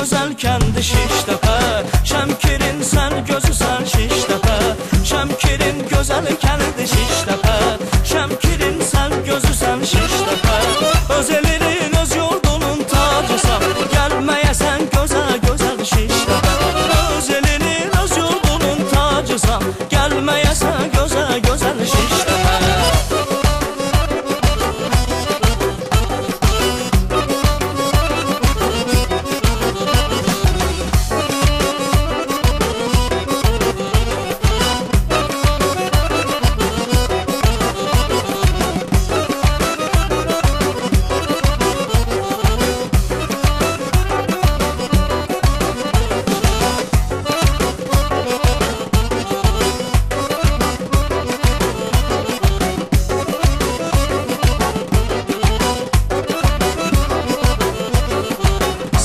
gözəl kəndi Şiştəpə, Şəmkirin sən gözüsən Şiştəpə, Şəmkirin gözəl kəndi Şiştəpə, Şəmkirin sən gözüsən Şiştəpə. Öz elinin, öz yurdunun tacısan, gəlməyəsən gözəl gözəl Şiştəpə. Öz elinin, öz yurdunun tacısan, gəlməyəsən gözəl gözəl Şiştəpə.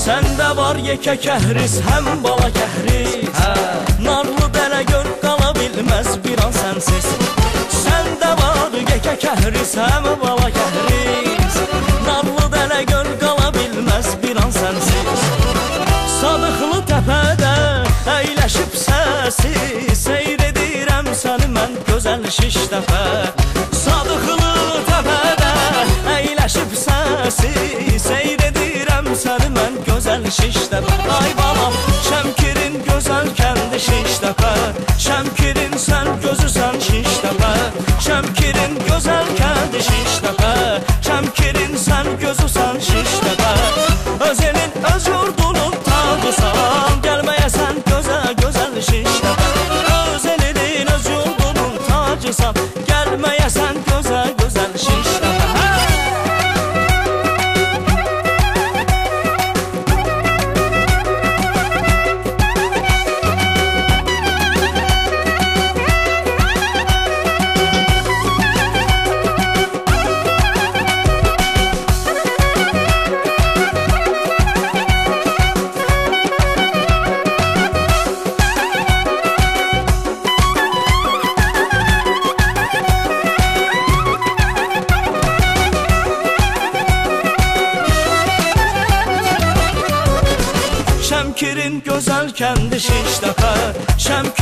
Səndə var yekə kəhris, həm bala kəhris, narlı dələ gör qala bilməz bir an sənsiz. Səndə var yekə kəhris, həm bala kəhris, narlı dələ gör qala bilməz bir an sənsiz. Sadıqlı təpədə əyləşib səsi, seyr edirəm səni mən gözəl Şiştəpə. Sadıqlı təpədə əyləşib səsi, seyr edirəm səni mən gözəl Şiştəpə. Ay balam, Şəmkirin gözəl kəndi Şiştəpə, Şəmkirin sən gözüsən Şiştəpə, Şəmkirin gözəl kəndi Şiştəpə, Şəmkirin sən gözüsən Şiştəpə. Öz elin, öz yurdunun tacısan, gəlməyəsən gözəl gözəl Şiştəpə. Öz elinin, öz yurdunun tacısan, gəlməyəsən gözəl gözəl Şiştəpə. Şəmkirin gözəl kəndi Şiştəpə, Şəmkirin